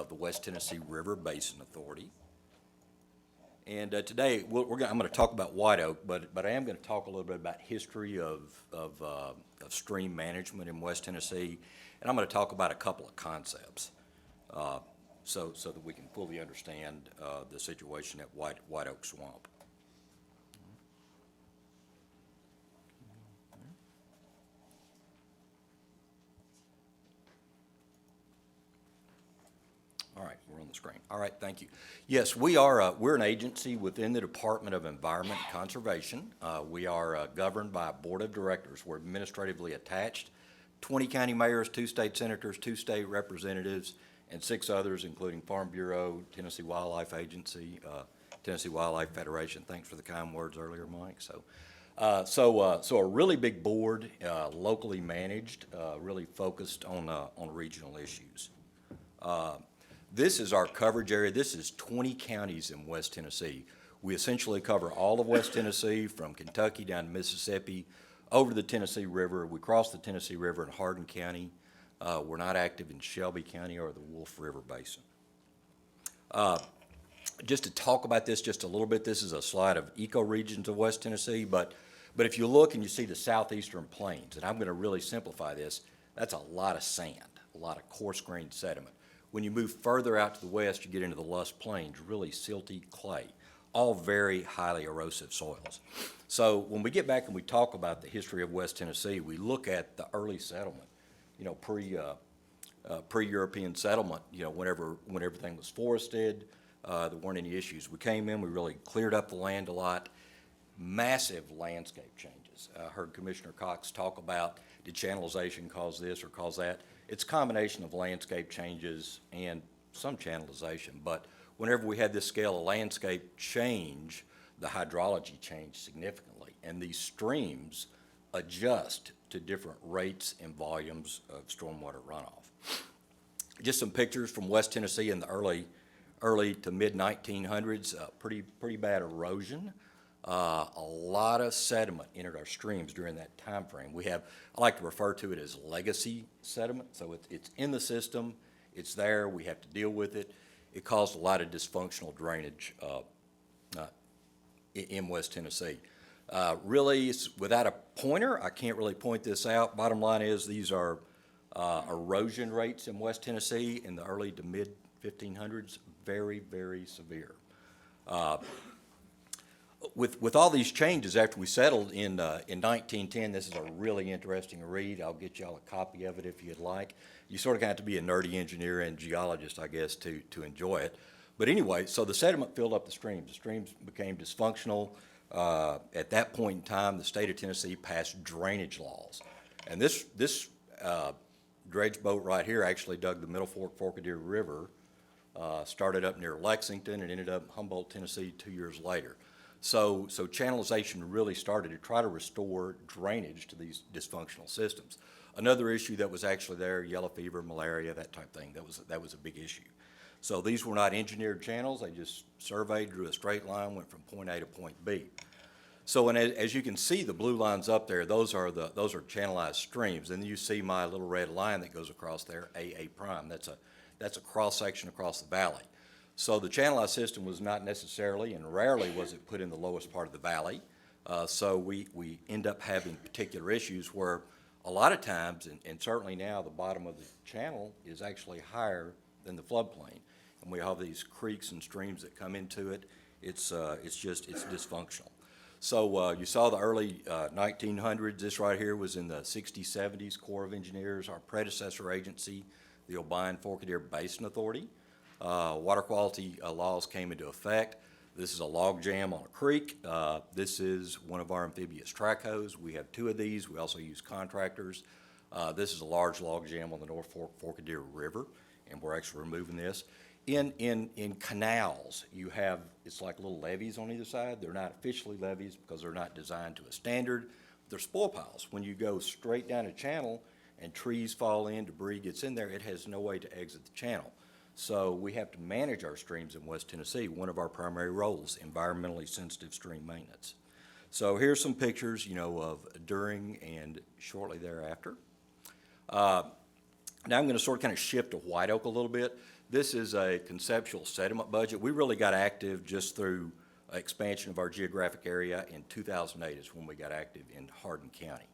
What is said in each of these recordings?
of the West Tennessee River Basin Authority. And today I'm going to talk about white oak, but I am going to talk a little bit about history of stream management in West Tennessee, and I'm going to talk about a couple of concepts so that we can fully understand the situation at White Oak Swamp. All right, we're on the screen. All right, thank you. Yes, we're an agency within the Department of Environment and Conservation. We are governed by a board of directors. We're administratively attached. 20 county mayors, 2 state senators, 2 state representatives, and 6 others, including Farm Bureau, Tennessee Wildlife Agency, Tennessee Wildlife Federation. Thanks for the kind words earlier, Mike. So a really big board, locally managed, really focused on regional issues. This is our coverage area. This is 20 counties in West Tennessee. We essentially cover all of West Tennessee from Kentucky down to Mississippi, over the Tennessee River. We cross the Tennessee River in Hardin County. We're not active in Shelby County or the Wolf River Basin. Just to talk about this just a little bit, this is a slide of ecoregions of West Tennessee, but if you look and you see the southeastern plains, and I'm going to really simplify this, that's a lot of sand, a lot of coarse-grained sediment. When you move further out to the west, you get into the lush plains, really silty clay, all very highly erosive soils. So when we get back and we talk about the history of West Tennessee, we look at the early settlement, pre-European settlement, when everything was forested, there weren't any issues. We came in, we really cleared up the land a lot, massive landscape changes. I heard Commissioner Cox talk about, did channelization cause this or cause that? It's a combination of landscape changes and some channelization, but whenever we had this scale of landscape change, the hydrology changed significantly, and these streams adjust to different rates and volumes of stormwater runoff. Just some pictures from West Tennessee in the early to mid 1900s, pretty bad erosion. A lot of sediment entered our streams during that time frame. I like to refer to it as legacy sediment. So it's in the system, it's there, we have to deal with it. It caused a lot of dysfunctional drainage in West Tennessee. Really, without a pointer, I can't really point this out. Bottom line is these are erosion rates in West Tennessee in the early to mid 1500s, very, very severe. With all these changes after we settled in 1910, this is a really interesting read. I'll get y'all a copy of it if you'd like. You sort of have to be a nerdy engineer and geologist, I guess, to enjoy it. But anyway, so the sediment filled up the streams. The streams became dysfunctional. At that point in time, the state of Tennessee passed drainage laws. And this dredge boat right here actually dug the Middle Fork Forkadere River, started up near Lexington and ended up in Humboldt, Tennessee 2 years later. So channelization really started to try to restore drainage to these dysfunctional systems. Another issue that was actually there, yellow fever, malaria, that type of thing, that was a big issue. So these were not engineered channels. They just surveyed, drew a straight line, went from point A to point B. So as you can see, the blue lines up there, those are channelized streams. And then you see my little red line that goes across there, AA prime. That's a cross section across the valley. So the channelized system was not necessarily, and rarely was it put in the lowest part of the valley. So we end up having particular issues where a lot of times, and certainly now, the bottom of the channel is actually higher than the floodplain. And we have these creeks and streams that come into it. It's dysfunctional. So you saw the early 1900s. This right here was in the 60s, 70s, Corps of Engineers, our predecessor agency, the Obion Forkadere Basin Authority. Water quality laws came into effect. This is a log jam on a creek. This is one of our amphibious track hose. We have 2 of these. We also use contractors. This is a large log jam on the North Fork Forkadere River, and we're actually removing this. In canals, it's like little levees on either side. They're not officially levees because they're not designed to a standard. They're spoil piles. When you go straight down a channel and trees fall in, debris gets in there, it has no way to exit the channel. So we have to manage our streams in West Tennessee. One of our primary roles, environmentally sensitive stream maintenance. So here's some pictures, of during and shortly thereafter. Now I'm going to sort of kind of shift to white oak a little bit. This is a conceptual sediment budget. We really got active just through expansion of our geographic area. In 2008 is when we got active in Hardin County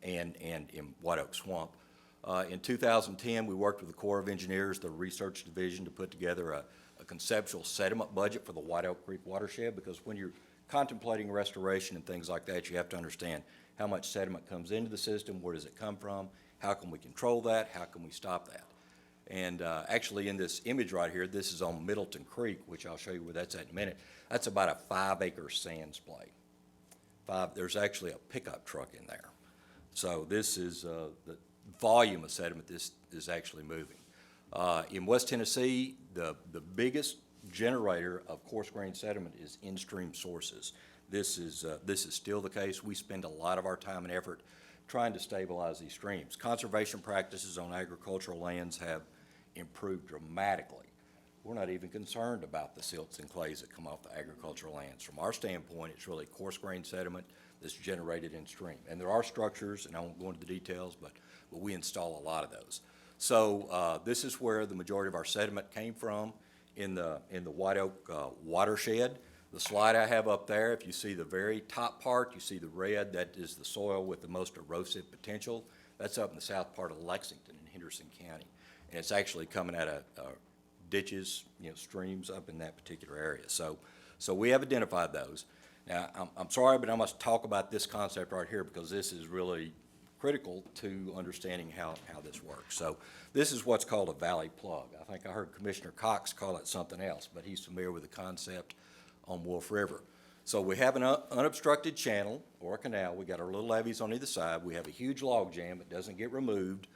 and in White Oak Swamp. In 2010, we worked with the Corps of Engineers, the research division, to put together a conceptual sediment budget for the White Oak Creek watershed, because when you're contemplating restoration and things like that, you have to understand how much sediment comes into the system, where does it come from, how can we control that, how can we stop that. And actually in this image right here, this is on Middleton Creek, which I'll show you where that's at in a minute. That's about a 5-acre sand splay. There's actually a pickup truck in there. So this is the volume of sediment this is actually moving. In West Tennessee, the biggest generator of coarse grain sediment is in-stream sources. This is still the case. We spend a lot of our time and effort trying to stabilize these streams. Conservation practices on agricultural lands have improved dramatically. We're not even concerned about the silts and clays that come off the agricultural lands. From our standpoint, it's really coarse grain sediment that's generated in stream. And there are structures, and I won't go into the details, but we install a lot of those. So this is where the majority of our sediment came from in the White Oak watershed. The slide I have up there, if you see the very top part, you see the red, that is the soil with the most erosive potential. That's up in the south part of Lexington in Henderson County. And it's actually coming out of ditches, streams up in that particular area. So we have identified those. Now, I'm sorry, but I must talk about this concept right here, because this is really critical to understanding how this works. So this is what's called a valley plug. I think I heard Commissioner Cox call it something else, but he's familiar with the concept on Wolf River. So we have an unobstructed channel or a canal. We got our little levees on either side. We have a huge log jam that doesn't get removed.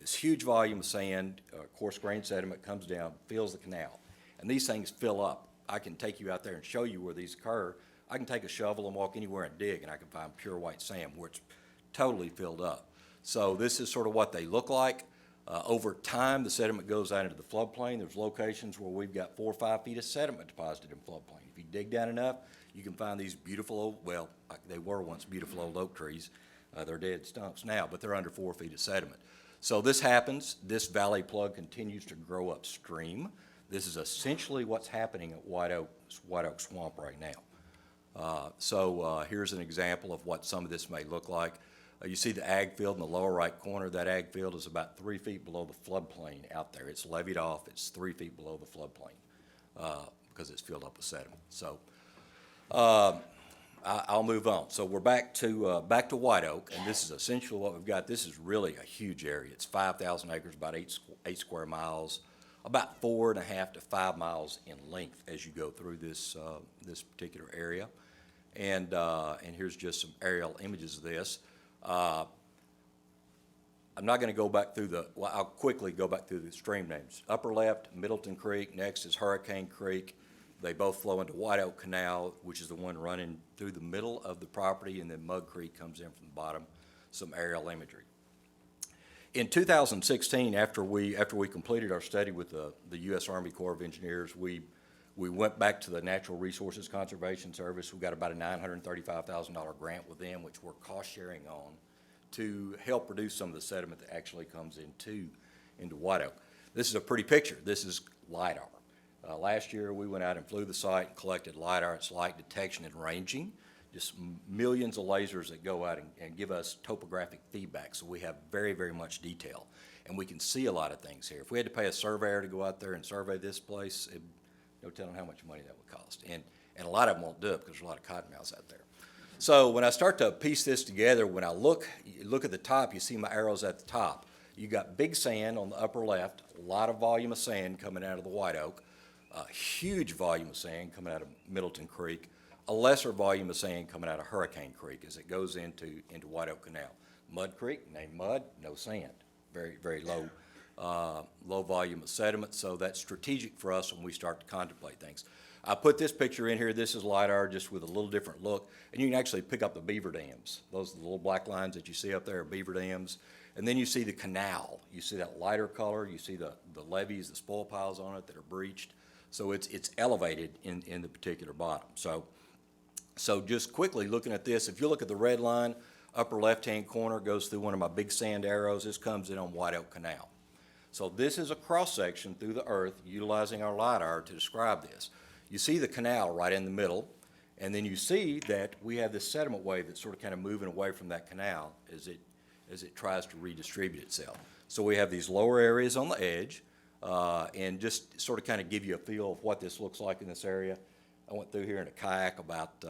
This huge volume of sand, coarse grain sediment comes down, fills the canal. And these things fill up. I can take you out there and show you where these occur. I can take a shovel and walk anywhere and dig, and I can find pure white sand where it's totally filled up. So this is sort of what they look like. Over time, the sediment goes out into the floodplain. There's locations where we've got 4 or 5 feet of sediment deposited in floodplain. If you dig down enough, you can find these beautiful old, well, they were once beautiful old oak trees. They're dead stumps now, but they're under 4 feet of sediment. So this happens. This valley plug continues to grow upstream. This is essentially what's happening at White Oak Swamp right now. Here's an example of what some of this may look like. You see the ag field in the lower right corner. That ag field is about 3 feet below the floodplain out there. It's levied off. It's 3 feet below the floodplain because it's filled up with sediment. So I'll move on. So we're back to White Oak, and this is essentially what we've got. This is really a huge area. It's 5,000 acres, about 8 square miles, about 4.5 to 5 miles in length as you go through this particular area. And here's just some aerial images of this. I'm not going to go back through I'll quickly go back through the stream names. Upper left, Middleton Creek. Next is Hurricane Creek. They both flow into White Oak Canal, which is the one running through the middle of the property, and then Mud Creek comes in from the bottom. Some aerial imagery. In 2016, after we completed our study with the U.S. Army Corps of Engineers, we went back to the Natural Resources Conservation Service. We got about a $935,000 grant with them, which we're cost sharing on, to help reduce some of the sediment that actually comes into White Oak. This is a pretty picture. This is LIDAR. Last year, we went out and flew the site and collected LIDAR. It's light detection and ranging, just millions of lasers that go out and give us topographic feedback. So we have very, very much detail, and we can see a lot of things here. If we had to pay a surveyor to go out there and survey this place, no telling how much money that would cost. And a lot of them won't do it because there's a lot of cottonmouths out there. So when I start to piece this together, when I look at the top, you see my arrows at the top. You got big sand on the upper left, a lot of volume of sand coming out of the White Oak, a huge volume of sand coming out of Middleton Creek, a lesser volume of sand coming out of Hurricane Creek as it goes into White Oak Canal. Mud Creek, named Mud, no sand, very, very low volume of sediment, so that's strategic for us when we start to contemplate things. I put this picture in here. This is LIDAR just with a little different look, and you can actually pick up the beaver dams. Those are the little black lines that you see up there are beaver dams, and then you see the canal. You see that lighter color. You see the levees, the spoil piles on it that are breached. So it's elevated in the particular bottom. So just quickly looking at this, if you look at the red line, upper left-hand corner goes through one of my big sand arrows. This comes in on White Oak Canal. So this is a cross-section through the earth utilizing our LiDAR to describe this. You see the canal right in the middle, and then you see that we have this sediment wave that's sort of kind of moving away from that canal as it tries to redistribute itself. So we have these lower areas on the edge, and just sort of kind of give you a feel of what this looks like in this area. I went through here in a kayak about,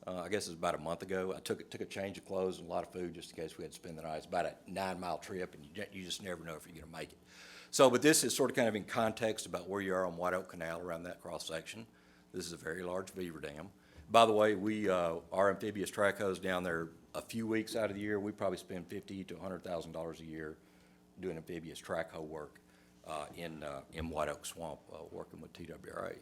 I guess it was about a month ago. I took a change of clothes and a lot of food just in case we had to spend the night. It's about a 9-mile trip, and you just never know if you're going to make it. So, but this is sort of kind of in context about where you are on White Oak Canal around that cross section. This is a very large beaver dam. By the way, our amphibious track hose down there a few weeks out of the year. We probably spend $50,000 to $100,000 a year doing amphibious track hoe work in White Oak Swamp, working with TWRA.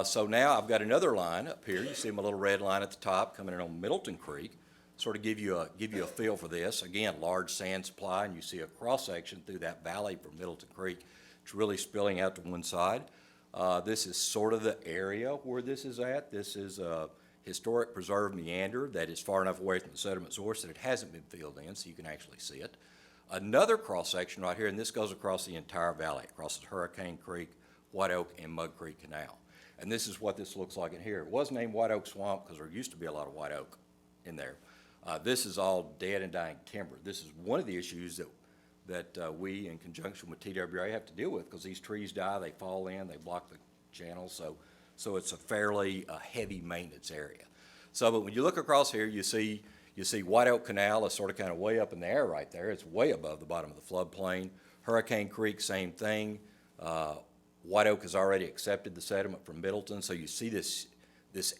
So now I've got another line up here. You see my little red line at the top coming in on Middleton Creek. Sort of give you a feel for this. Again, large sand supply, and you see a cross section through that valley from Middleton Creek. It's really spilling out to one side. This is sort of the area where this is at. This is a historic preserved meander that is far enough away from the sediment source that it hasn't been filled in, so you can actually see it. Another cross section right here, and this goes across the entire valley. It crosses Hurricane Creek, White Oak, and Mud Creek Canal. And this is what this looks like in here. It was named White Oak Swamp because there used to be a lot of white oak in there. This is all dead and dying timber. This is one of the issues that we, in conjunction with TWRA, have to deal with because these trees die, they fall in, they block the channels, so it's a fairly heavy maintenance area. So, but when you look across here, you see White Oak Canal is sort of kind of way up in the air right there. It's way above the bottom of the floodplain. Hurricane Creek, same thing. White Oak has already accepted the sediment from Middleton, so you see this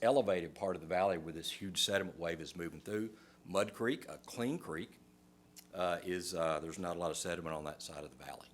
elevated part of the valley where this huge sediment wave is moving through. Mud Creek, a clean creek, there's not a lot of sediment on that side of the valley.